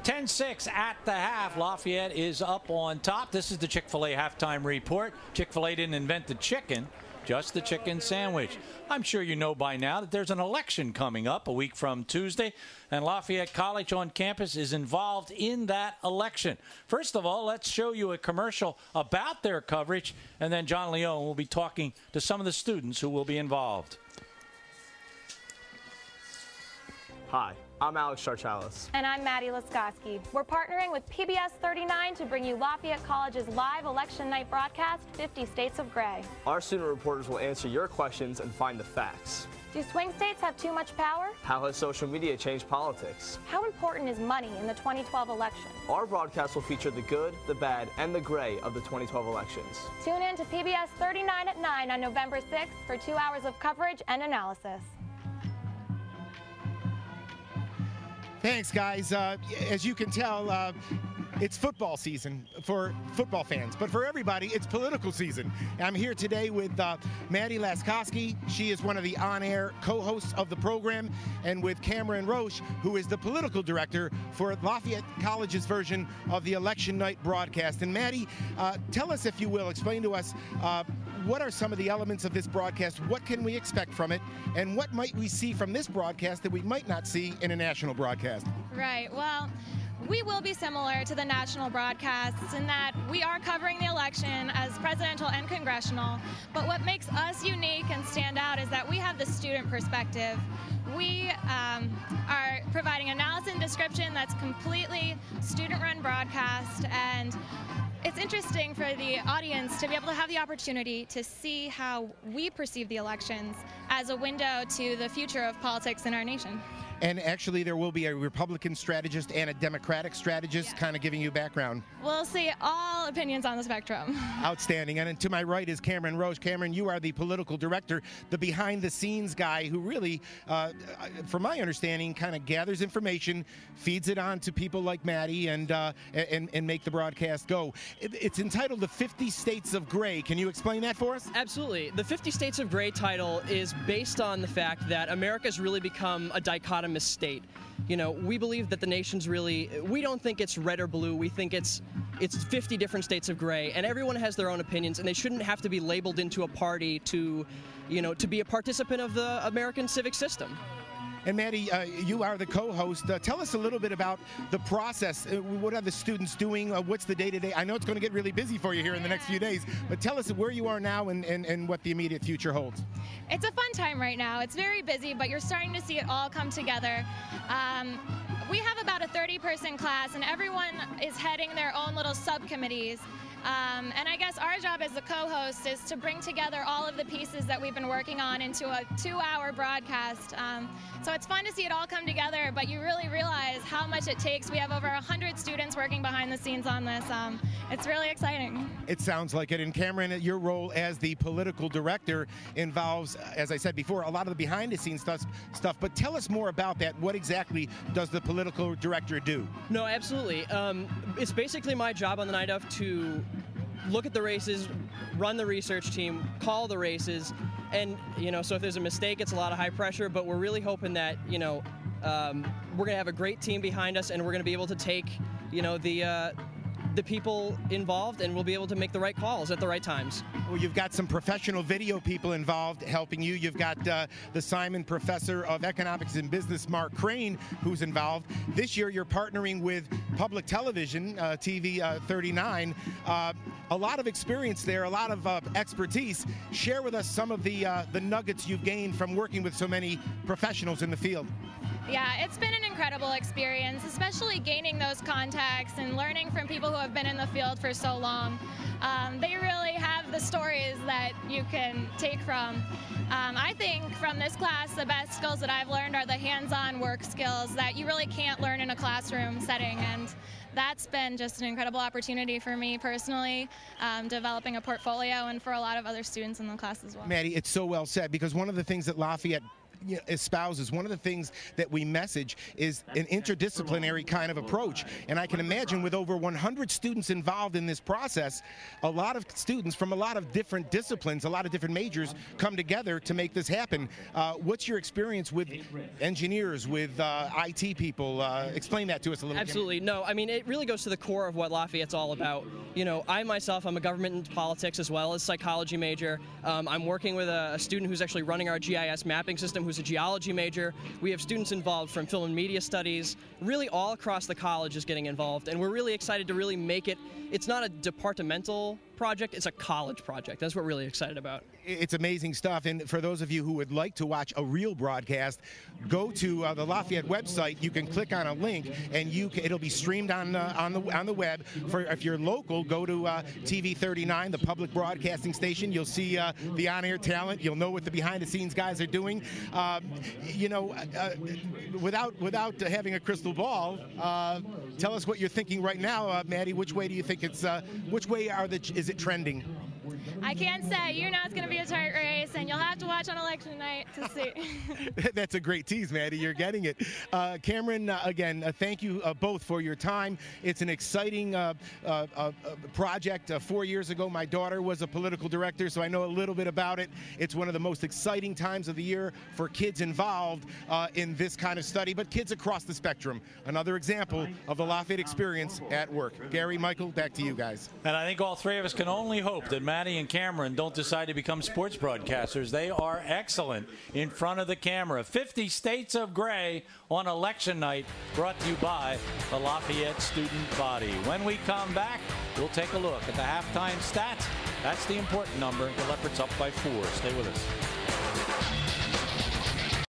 10-6 at the half. Lafayette is up on top. This is the Chick-fil-A halftime report. Chick-fil-A didn't invent the chicken, just the chicken sandwich. I'm sure you know by now that there's an election coming up a week from Tuesday, and Lafayette College on campus is involved in that election. First of all, let's show you a commercial about their coverage, and then John Leone will be talking to some of the students who will be involved. Hi, I'm Alex Charchalis. And I'm Maddie Laskoski. We're partnering with PBS 39 to bring you Lafayette College's live election night broadcast, 50 States of Gray. Our student reporters will answer your questions and find the facts. Do swing states have too much power? How has social media changed politics? How important is money in the 2012 election? Our broadcast will feature the good, the bad, and the gray of the 2012 elections. Tune in to PBS 39 at 9 on November 6th for 2 hours of coverage and analysis. Thanks, guys. As you can tell, it's football season for football fans, but for everybody, it's political season. I'm here today with Maddie Laskoski. She is one of the on-air co-hosts of the program, and with Cameron Roche, who is the political director for Lafayette College's version of the election night broadcast. And Maddie, tell us, if you will, explain to us what are some of the elements of this broadcast, what can we expect from it, and what might we see from this broadcast that we might not see in a national broadcast? Right, well, we will be similar to the national broadcasts in that we are covering the election as presidential and congressional, but what makes us unique and stand out is that we have the student perspective. We are providing analysis and description that's completely student-run broadcast, and it's interesting for the audience to be able to have the opportunity to see how we perceive the elections as a window to the future of politics in our nation. And actually, there will be a Republican strategist and a Democratic strategist kind of giving you background. We'll see all opinions on the spectrum. Outstanding. And to my right is Cameron Roche. Cameron, you are the political director, the behind-the-scenes guy who really, from my understanding, kind of gathers information, feeds it on to people like Maddie, and make the broadcast go. It's entitled The 50 States of Gray. Can you explain that for us? Absolutely. The 50 States of Gray title is based on the fact that America's really become a dichotomous state. You know, we believe that the nation's really, we don't think it's red or blue. We think it's 50 different states of gray, and everyone has their own opinions, and they shouldn't have to be labeled into a party to, you know, to be a participant of the American civic system. And Maddie, you are the co-host. Tell us a little bit about the process. What are the students doing? What's the day-to-day? I know it's going to get really busy for you here in the next few days, but tell us where you are now and what the immediate future holds. It's a fun time right now. It's very busy, but you're starting to see it all come together. We have about a 30-person class, and everyone is heading their own little subcommittees. And I guess our job as the co-host is to bring together all of the pieces that we've been working on into a 2-hour broadcast. So it's fun to see it all come together, but you really realize how much it takes. We have over 100 students working behind the scenes on this. It's really exciting. It sounds like it. And Cameron, your role as the political director involves, as I said before, a lot of the behind-the-scenes stuff. But tell us more about that. What exactly does the political director do? No, absolutely. It's basically my job on the night of to look at the races, run the research team, call the races, and, you know, so if there's a mistake, it's a lot of high pressure, but we're really hoping that, you know, we're going to have a great team behind us, and we're going to be able to take, you know, the people involved, and we'll be able to make the right calls at the right times. Well, you've got some professional video people involved helping you. You've got the Simon Professor of Economics and Business, Mark Crane, who's involved. This year, you're partnering with public television, TV 39. A lot of experience there, a lot of expertise. Share with us some of the nuggets you've gained from working with so many professionals in the field. Yeah, it's been an incredible experience, especially gaining those contacts and learning from people who have been in the field for so long. They really have the stories that you can take from. I think from this class, the best skills that I've learned are the hands-on work skills that you really can't learn in a classroom setting. And that's been just an incredible opportunity for me personally, developing a portfolio, and for a lot of other students in the class as well. Maddie, it's so well said, because one of the things that Lafayette espouses, one of the things that we message is an interdisciplinary kind of approach. And I can imagine with over 100 students involved in this process, a lot of students from a lot of different disciplines, a lot of different majors come together to make this happen. What's your experience with engineers, with IT people? Explain that to us a little bit. Absolutely. No, I mean, it really goes to the core of what Lafayette's all about. You know, I myself, I'm a government and politics as well as psychology major. I'm working with a student who's actually running our GIS mapping system who's a geology major. We have students involved from film and media studies. Really all across the college is getting involved, and we're really excited to really make it. It's not a departmental project, it's a college project. That's what we're really excited about. It's amazing stuff, and for those of you who would like to watch a real broadcast, go to the Lafayette website. You can click on a link, and it'll be streamed on the web. For if you're local, go to TV 39, the public broadcasting station. You'll see the on-air talent. You'll know what the behind-the-scenes guys are doing. You know, without having a crystal ball, tell us what you're thinking right now, Maddie. Which way do you think it's? Which way is it trending? I can't say. You know it's going to be a tight race, and you'll have to watch on election night to see. That's a great tease, Maddie. You're getting it. Cameron, again, thank you both for your time. It's an exciting project. 4 years ago, my daughter was a political director, so I know a little bit about it. It's one of the most exciting times of the year for kids involved in this kind of study, but kids across the spectrum. Another example of the Lafayette experience at work. Gary, Michael, back to you guys. And I think all three of us can only hope that Maddie and Cameron don't decide to become sports broadcasters. They are excellent in front of the camera. 50 States of Gray on election night, brought to you by the Lafayette student body. When we come back, we'll take a look at the halftime stats. That's the important number. The Leopards up by 4. Stay with us.